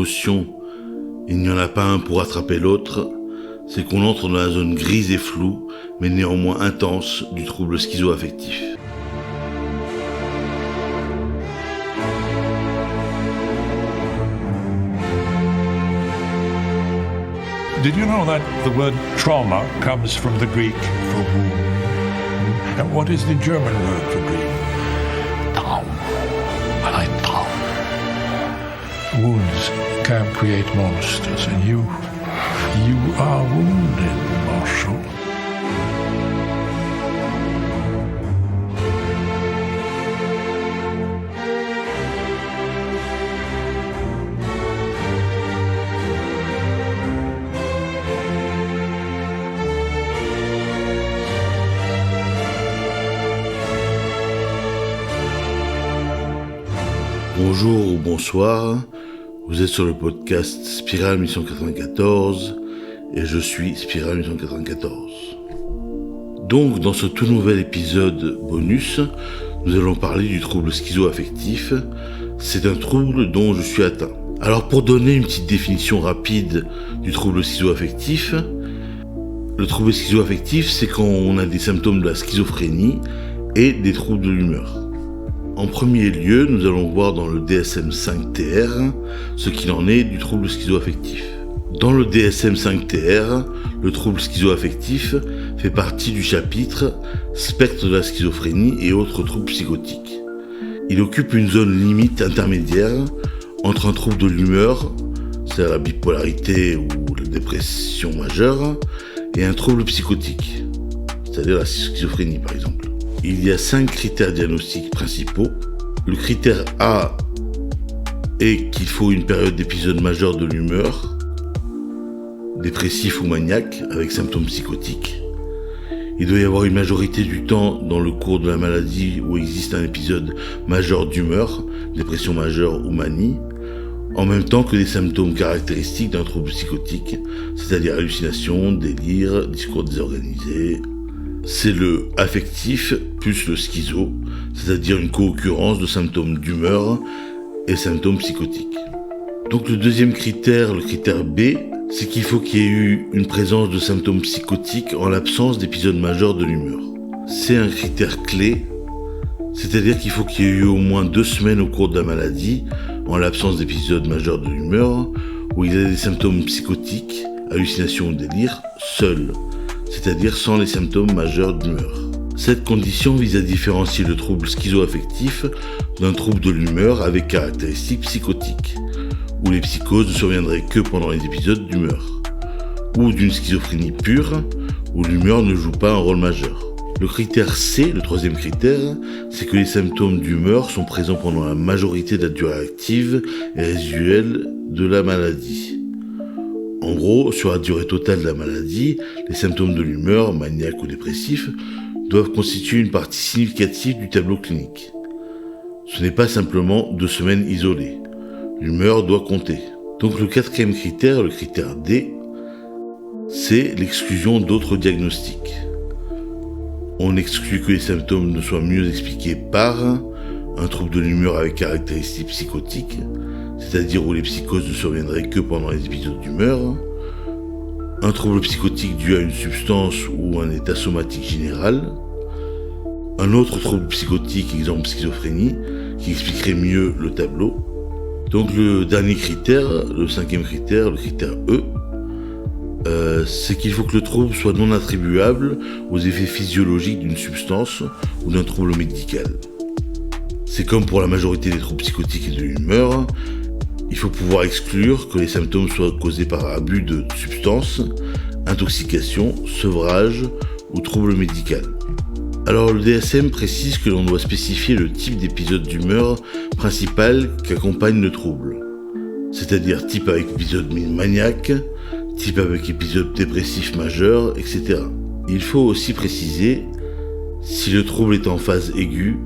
émotions, il n'y en a pas un pour attraper l'autre, c'est qu'on entre dans la zone grise et floue, mais néanmoins intense, du trouble schizoaffectif. Did you know that the word trauma comes from the Greek for wound? And what is the German word for grief? Traum. Ein Traum. Wounds can create monsters, and you are wounded, Marshall. Bonjour ou bonsoir, vous êtes sur le podcast Spirale 1894 et je suis Spirale 1894. Donc dans ce tout nouvel épisode bonus, nous allons parler du trouble schizoaffectif. C'est un trouble dont je suis atteint. Alors pour donner une petite définition rapide du trouble schizoaffectif, le trouble schizoaffectif c'est quand on a des symptômes de la schizophrénie et des troubles de l'humeur. En premier lieu, nous allons voir dans le DSM-5-TR ce qu'il en est du trouble schizoaffectif. Dans le DSM-5-TR, le trouble schizoaffectif fait partie du chapitre spectre de la schizophrénie et autres troubles psychotiques. Il occupe une zone limite intermédiaire entre un trouble de l'humeur, c'est-à-dire la bipolarité ou la dépression majeure, et un trouble psychotique, c'est-à-dire la schizophrénie par exemple. Il y a 5 critères diagnostiques principaux. Le critère A est qu'il faut une période d'épisode majeur de l'humeur, dépressif ou maniaque, avec symptômes psychotiques. Il doit y avoir une majorité du temps dans le cours de la maladie où existe un épisode majeur d'humeur, dépression majeure ou manie, en même temps que des symptômes caractéristiques d'un trouble psychotique, c'est-à-dire hallucinations, délire, discours désorganisés. C'est le affectif plus le schizo, c'est-à-dire une co-occurrence de symptômes d'humeur et symptômes psychotiques. Donc le deuxième critère, le critère B, c'est qu'il faut qu'il y ait eu une présence de symptômes psychotiques en l'absence d'épisodes majeurs de l'humeur. C'est un critère clé, c'est-à-dire qu'il faut qu'il y ait eu au moins 2 semaines au cours de la maladie, en l'absence d'épisodes majeurs de l'humeur, où il y a des symptômes psychotiques, hallucinations ou délire, seuls, c'est-à-dire sans les symptômes majeurs d'humeur. Cette condition vise à différencier le trouble schizoaffectif d'un trouble de l'humeur avec caractéristiques psychotiques, où les psychoses ne surviendraient que pendant les épisodes d'humeur, ou d'une schizophrénie pure, où l'humeur ne joue pas un rôle majeur. Le critère C, le troisième critère, c'est que les symptômes d'humeur sont présents pendant la majorité de la durée active et résiduelle de la maladie. En gros, sur la durée totale de la maladie, les symptômes de l'humeur, maniaque ou dépressif, doivent constituer une partie significative du tableau clinique. Ce n'est pas simplement 2 semaines isolées. L'humeur doit compter. Donc le quatrième critère, le critère D, c'est l'exclusion d'autres diagnostics. On exclut que les symptômes ne soient mieux expliqués par un trouble de l'humeur avec caractéristiques psychotiques, c'est-à-dire où les psychoses ne surviendraient que pendant les épisodes d'humeur, un trouble psychotique dû à une substance ou un état somatique général, un autre trouble psychotique, exemple schizophrénie, qui expliquerait mieux le tableau. Donc le dernier critère, le 5e critère, le critère E, c'est qu'il faut que le trouble soit non attribuable aux effets physiologiques d'une substance ou d'un trouble médical. C'est comme pour la majorité des troubles psychotiques et de l'humeur, il faut pouvoir exclure que les symptômes soient causés par abus de substances, intoxication, sevrage ou trouble médical. Alors le DSM précise que l'on doit spécifier le type d'épisode d'humeur principal qu'accompagne le trouble, c'est-à-dire type avec épisode maniaque, type avec épisode dépressif majeur, etc. Il faut aussi préciser si le trouble est en phase aiguë,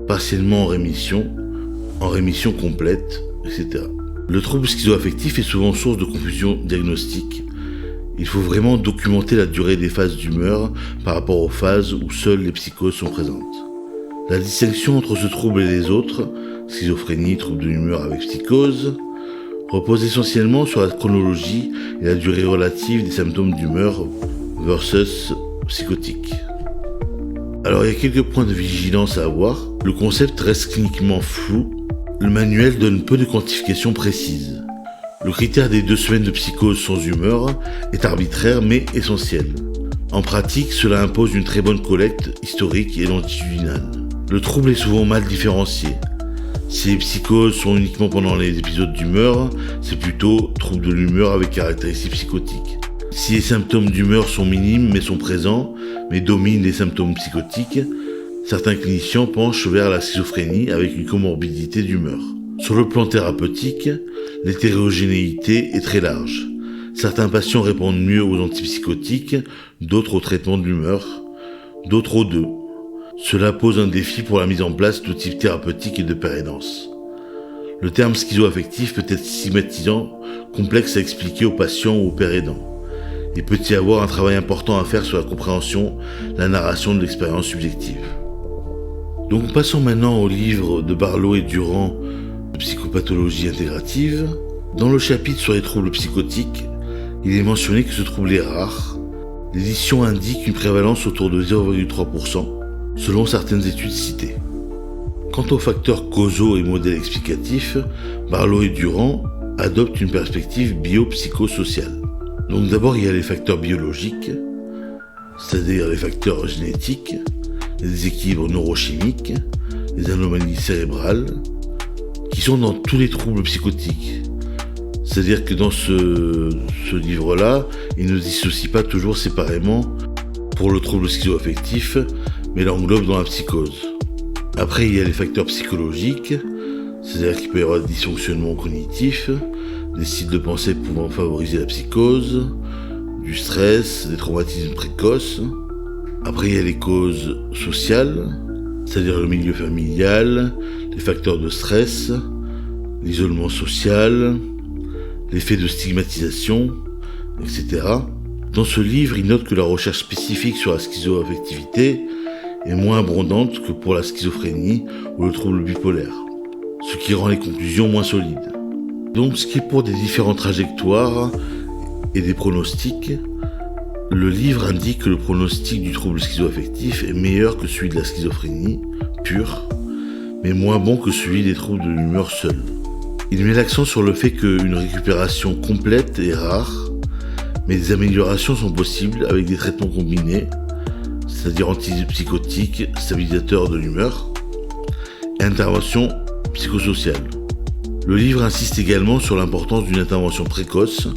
partiellement en rémission complète, etc. Le trouble schizoaffectif est souvent source de confusion diagnostique. Il faut vraiment documenter la durée des phases d'humeur par rapport aux phases où seules les psychoses sont présentes. La distinction entre ce trouble et les autres, schizophrénie, trouble de l'humeur avec psychose, repose essentiellement sur la chronologie et la durée relative des symptômes d'humeur versus psychotique. Alors il y a quelques points de vigilance à avoir. Le concept reste cliniquement flou. Le manuel donne peu de quantification précise. Le critère des 2 semaines de psychose sans humeur est arbitraire mais essentiel. En pratique, cela impose une très bonne collecte historique et longitudinale. Le trouble est souvent mal différencié. Si les psychoses sont uniquement pendant les épisodes d'humeur, c'est plutôt trouble de l'humeur avec caractéristiques psychotiques. Si les symptômes d'humeur sont minimes mais sont présents, mais dominent les symptômes psychotiques, certains cliniciens penchent vers la schizophrénie avec une comorbidité d'humeur. Sur le plan thérapeutique, l'hétérogénéité est très large. Certains patients répondent mieux aux antipsychotiques, d'autres au traitement de l'humeur, d'autres aux deux. Cela pose un défi pour la mise en place d'outils thérapeutiques et de pérénance. Le terme schizoaffectif peut être stigmatisant, complexe à expliquer aux patients ou aux pères aidants. Il peut y avoir un travail important à faire sur la compréhension, la narration de l'expérience subjective. Donc passons maintenant au livre de Barlow et Durand de psychopathologie intégrative. Dans le chapitre sur les troubles psychotiques, il est mentionné que ce trouble est rare. L'édition indique une prévalence autour de 0,3%, selon certaines études citées. Quant aux facteurs causaux et modèles explicatifs, Barlow et Durand adoptent une perspective biopsychosociale. Donc d'abord il y a les facteurs biologiques, c'est-à-dire les facteurs génétiques, les déséquilibres neurochimiques, les anomalies cérébrales, qui sont dans tous les troubles psychotiques. C'est-à-dire que dans ce livre-là, il ne dissocie pas toujours séparément pour le trouble schizoaffectif, mais l'englobe dans la psychose. Après, il y a les facteurs psychologiques, c'est-à-dire qu'il peut y avoir des dysfonctionnements cognitifs, des styles de pensée pouvant favoriser la psychose, du stress, des traumatismes précoces. Après, il y a les causes sociales, c'est-à-dire le milieu familial, les facteurs de stress, l'isolement social, l'effet de stigmatisation, etc. Dans ce livre, il note que la recherche spécifique sur la schizoaffectivité est moins abondante que pour la schizophrénie ou le trouble bipolaire, ce qui rend les conclusions moins solides. Donc, ce qui est pour des différentes trajectoires et des pronostics, le livre indique que le pronostic du trouble schizoaffectif est meilleur que celui de la schizophrénie pure, mais moins bon que celui des troubles de l'humeur seuls. Il met l'accent sur le fait qu'une récupération complète est rare, mais des améliorations sont possibles avec des traitements combinés, c'est-à-dire antipsychotiques, stabilisateurs de l'humeur, et intervention psychosociale. Le livre insiste également sur l'importance d'une intervention précoce,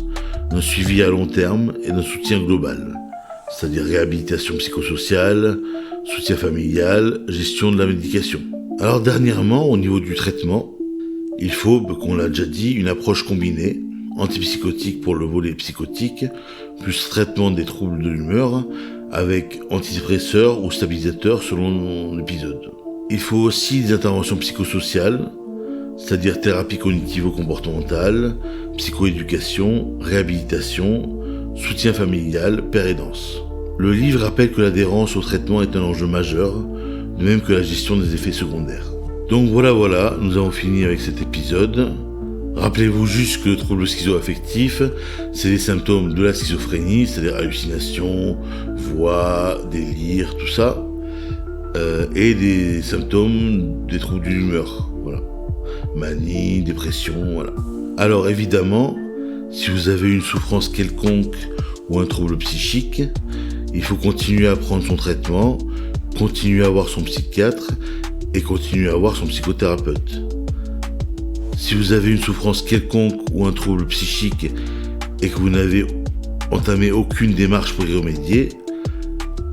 d'un suivi à long terme et d'un soutien global, c'est-à-dire réhabilitation psychosociale, soutien familial, gestion de la médication. Alors dernièrement, au niveau du traitement, il faut, comme on l'a déjà dit, une approche combinée, antipsychotique pour le volet psychotique, plus traitement des troubles de l'humeur, avec antidépresseurs ou stabilisateurs selon l'épisode. Il faut aussi des interventions psychosociales, c'est-à-dire thérapie cognitivo-comportementale, psychoéducation, réhabilitation, soutien familial, pérédance. Le livre rappelle que l'adhérence au traitement est un enjeu majeur, de même que la gestion des effets secondaires. Donc voilà, nous avons fini avec cet épisode. Rappelez-vous juste que le trouble schizoaffectif, c'est les symptômes de la schizophrénie, c'est-à-dire hallucinations, voix, délire, tout ça, et des symptômes des troubles de l'humeur, voilà. Manie, dépression, voilà. Alors évidemment, si vous avez une souffrance quelconque ou un trouble psychique, il faut continuer à prendre son traitement, continuer à voir son psychiatre et continuer à voir son psychothérapeute. Si vous avez une souffrance quelconque ou un trouble psychique et que vous n'avez entamé aucune démarche pour y remédier,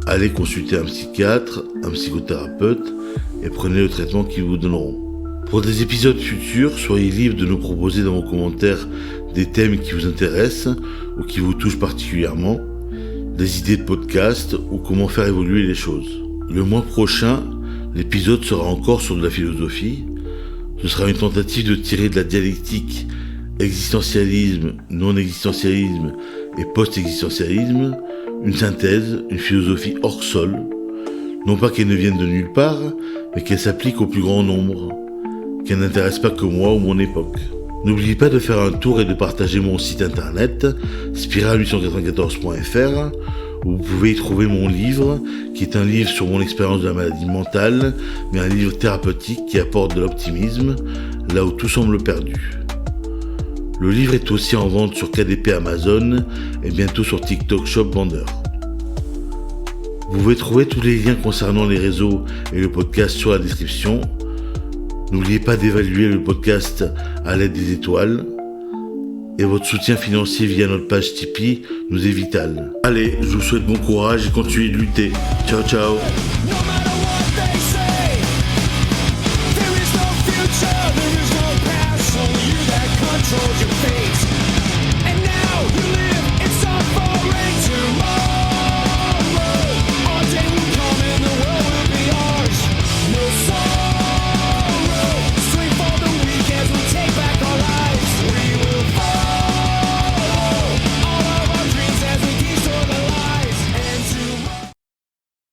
allez consulter un psychiatre, un psychothérapeute et prenez le traitement qu'ils vous donneront. Pour des épisodes futurs, soyez libres de nous proposer dans vos commentaires des thèmes qui vous intéressent ou qui vous touchent particulièrement, des idées de podcast ou comment faire évoluer les choses. Le mois prochain, l'épisode sera encore sur de la philosophie. Ce sera une tentative de tirer de la dialectique existentialisme, non-existentialisme et post-existentialisme une synthèse, une philosophie hors sol. Non pas qu'elle ne vienne de nulle part, mais qu'elle s'applique au plus grand nombre, qu'elle n'intéresse pas que moi ou mon époque. N'oubliez pas de faire un tour et de partager mon site internet spiral894.fr où vous pouvez y trouver mon livre, qui est un livre sur mon expérience de la maladie mentale, mais un livre thérapeutique qui apporte de l'optimisme là où tout semble perdu. Le livre est aussi en vente sur KDP Amazon et bientôt sur TikTok Shop Vendeur. Vous pouvez trouver tous les liens concernant les réseaux et le podcast sur la description. N'oubliez pas d'évaluer le podcast à l'aide des étoiles. Et votre soutien financier via notre page Tipeee nous est vital. Allez, je vous souhaite bon courage et continuez de lutter. Ciao ciao.